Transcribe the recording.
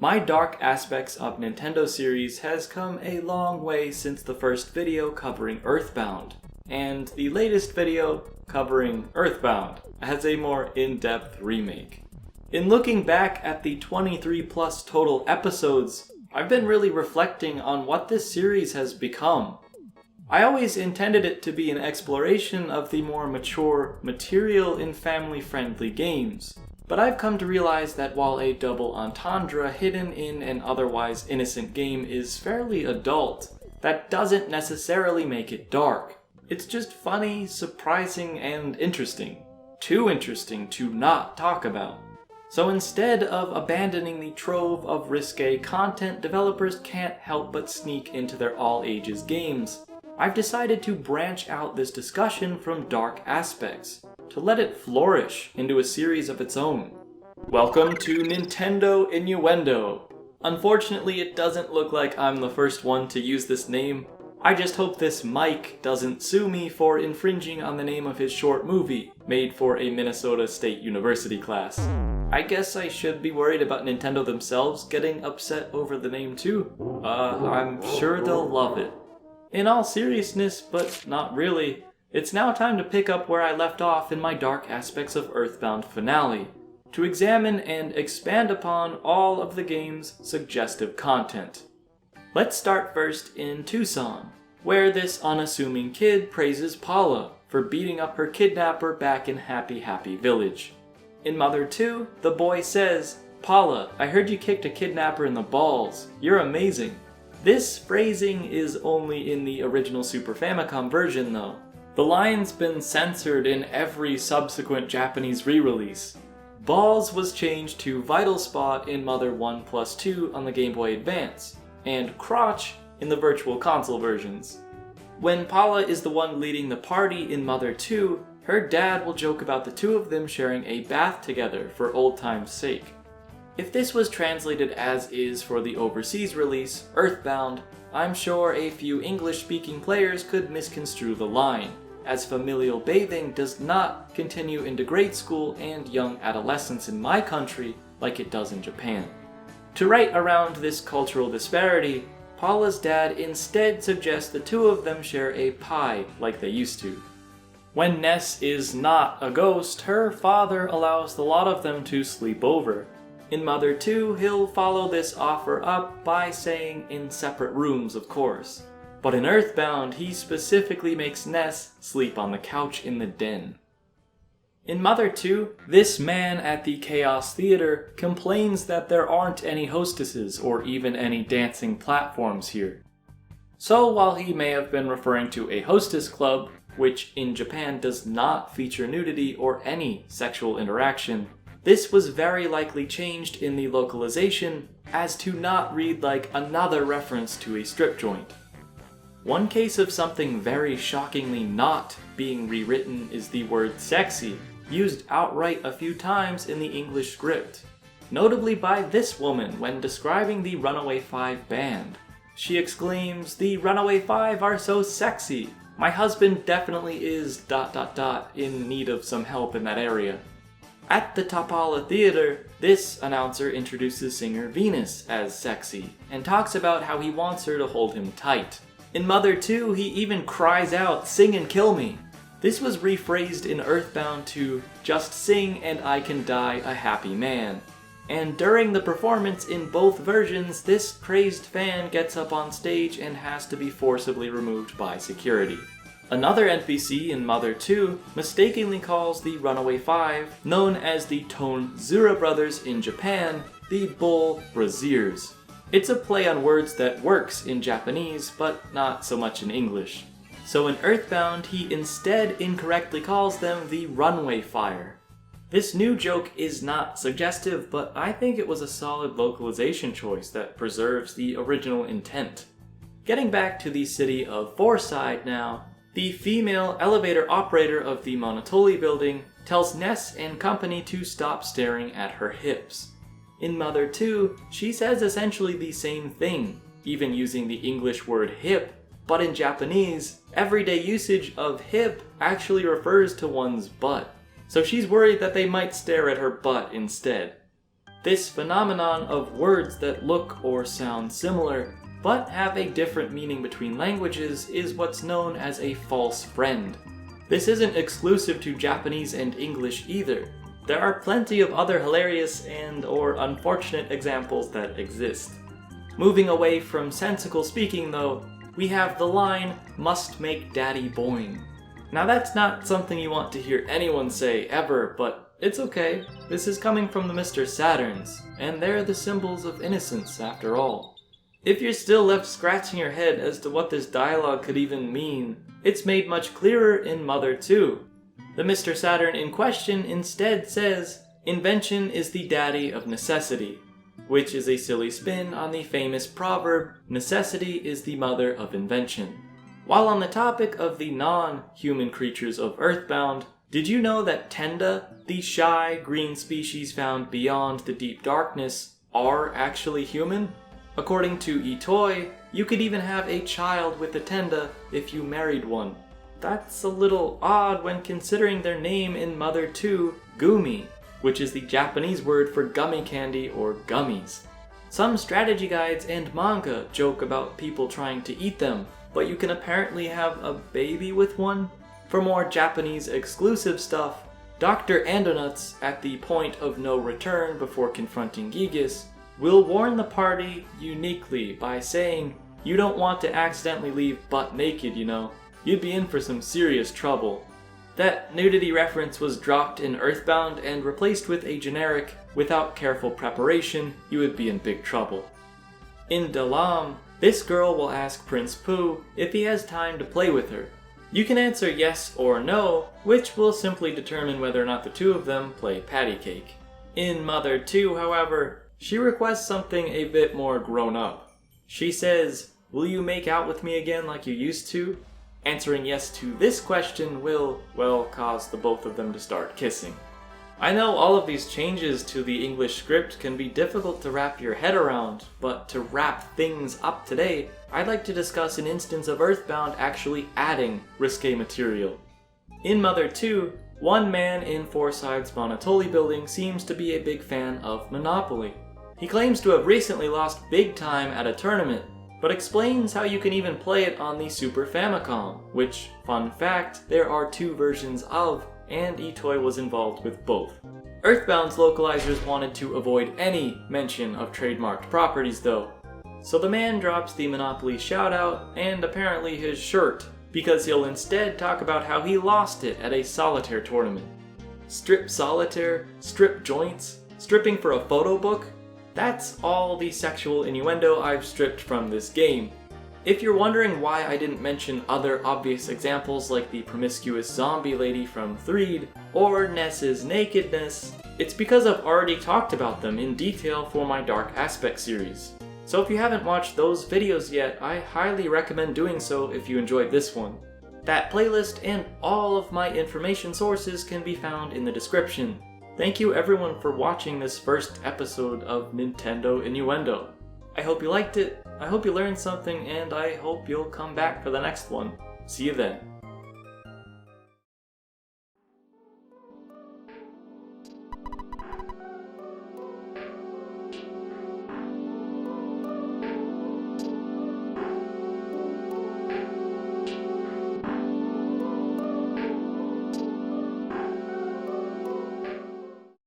My Dark Aspects of Nintendo series has come a long way since the first video covering EarthBound, and the latest video covering EarthBound as a more in-depth remake. In looking back at the 23 plus total episodes, I've been really reflecting on what this series has become. I always intended it to be an exploration of the more mature material in family-friendly games, but I've come to realize that while a double entendre hidden in an otherwise innocent game is fairly adult, that doesn't necessarily make it dark. It's just funny, surprising, and interesting. Too interesting to not talk about. So instead of abandoning the trove of risqué content developers can't help but sneak into their all-ages games, I've decided to branch out this discussion from Dark Aspects, to let it flourish into a series of its own. Welcome to Nintendo Innuendo. Unfortunately, it doesn't look like I'm the first one to use this name. I just hope this Mike doesn't sue me for infringing on the name of his short movie, made for a Minnesota State University class. I guess I should be worried about Nintendo themselves getting upset over the name too. I'm sure they'll love it. In all seriousness, but not really, it's now time to pick up where I left off in my Dark Aspects of EarthBound finale, to examine and expand upon all of the game's suggestive content. Let's start first in Twoson, where this unassuming kid praises Paula for beating up her kidnapper back in Happy Happy Village. In Mother 2, the boy says, "Paula, I heard you kicked a kidnapper in the balls. You're amazing." This phrasing is only in the original Super Famicom version though. The line's been censored in every subsequent Japanese re-release. Balls was changed to Vital Spot in Mother 1+2 on the Game Boy Advance, and crotch in the Virtual Console versions. When Paula is the one leading the party in Mother 2, her dad will joke about the two of them sharing a bath together for old time's sake. If this was translated as is for the overseas release, EarthBound, I'm sure a few English-speaking players could misconstrue the line, as familial bathing does not continue into grade school and young adolescence in my country like it does in Japan. To right around this cultural disparity, Paula's dad instead suggests the two of them share a pie like they used to. When Ness is not a ghost, her father allows the lot of them to sleep over. In Mother 2, he'll follow this offer up by saying in separate rooms, of course. But in EarthBound, he specifically makes Ness sleep on the couch in the den. In Mother 2, this man at the Chaos Theater complains that there aren't any hostesses or even any dancing platforms here. So while he may have been referring to a hostess club, which in Japan does not feature nudity or any sexual interaction, this was very likely changed in the localization as to not read like another reference to a strip joint. One case of something very shockingly not being rewritten is the word sexy, used outright a few times in the English script, notably by this woman when describing the Runaway 5 band. She exclaims, "The Runaway 5 are so sexy. My husband definitely is ... in need of some help in that area." At the Tapala Theater, this announcer introduces singer Venus as sexy, and talks about how he wants her to hold him tight. In Mother 2, he even cries out, "Sing and kill me." This was rephrased in EarthBound to "Just sing and I can die a happy man." And during the performance in both versions, this crazed fan gets up on stage and has to be forcibly removed by security. Another NPC in Mother 2 mistakenly calls the Runaway 5, known as the Tonzura brothers in Japan, the Bull Braziers. It's a play on words that works in Japanese, but not so much in English. So in EarthBound, he instead incorrectly calls them the Runway Fire. This new joke is not suggestive, but I think it was a solid localization choice that preserves the original intent. Getting back to the city of Fourside now, the female elevator operator of the Monotoli building tells Ness and company to stop staring at her hips. In Mother 2, she says essentially the same thing, even using the English word hip, but in Japanese, everyday usage of hip actually refers to one's butt. So she's worried that they might stare at her butt instead. This phenomenon of words that look or sound similar, but have a different meaning between languages is what's known as a false friend. This isn't exclusive to Japanese and English either. There are plenty of other hilarious and/or unfortunate examples that exist. Moving away from sensical speaking though, we have the line, "must make daddy boing." Now that's not something you want to hear anyone say ever, but it's okay. This is coming from the Mr. Saturns, and they're the symbols of innocence after all. If you're still left scratching your head as to what this dialogue could even mean, it's made much clearer in Mother 2. The Mr. Saturn in question instead says, "Invention is the daddy of necessity," which is a silly spin on the famous proverb, "Necessity is the mother of invention." While on the topic of the non-human creatures of EarthBound, did you know that Tenda, the shy green species found beyond the deep darkness, are actually human? According to Itoi, you could even have a child with a Tenda if you married one. That's a little odd when considering their name in Mother 2, Gumi, which is the Japanese word for gummy candy or gummies. Some strategy guides and manga joke about people trying to eat them, but you can apparently have a baby with one? For more Japanese exclusive stuff, Dr. Andonuts, at the point of no return before confronting Gigas, will warn the party uniquely by saying, "You don't want to accidentally leave butt naked, you know. You'd be in for some serious trouble." That nudity reference was dropped in EarthBound and replaced with a generic, "Without careful preparation, you would be in big trouble." In Dalaam, this girl will ask Prince Pooh if he has time to play with her. You can answer yes or no, which will simply determine whether or not the two of them play patty cake. In Mother 2, however, she requests something a bit more grown up. She says, "Will you make out with me again like you used to?" Answering yes to this question will, well, cause the both of them to start kissing. I know all of these changes to the English script can be difficult to wrap your head around, but to wrap things up today, I'd like to discuss an instance of EarthBound actually adding risqué material. In Mother 2, one man in Forsyth's Monotoli building seems to be a big fan of Monopoly. He claims to have recently lost big time at a tournament, but explains how you can even play it on the Super Famicom, which, fun fact, there are 2 versions of, and Itoi was involved with both. EarthBound's localizers wanted to avoid any mention of trademarked properties though, so the man drops the Monopoly shoutout and apparently his shirt, because he'll instead talk about how he lost it at a solitaire tournament. Strip solitaire, strip joints, stripping for a photo book? That's all the sexual innuendo I've stripped from this game. If you're wondering why I didn't mention other obvious examples like the promiscuous zombie lady from Threed or Ness's nakedness, it's because I've already talked about them in detail for my Dark Aspect series. So if you haven't watched those videos yet, I highly recommend doing so if you enjoyed this one. That playlist and all of my information sources can be found in the description. Thank you everyone for watching this first episode of Nintendo Innuendo. I hope you liked it, I hope you learned something, and I hope you'll come back for the next one. See you then.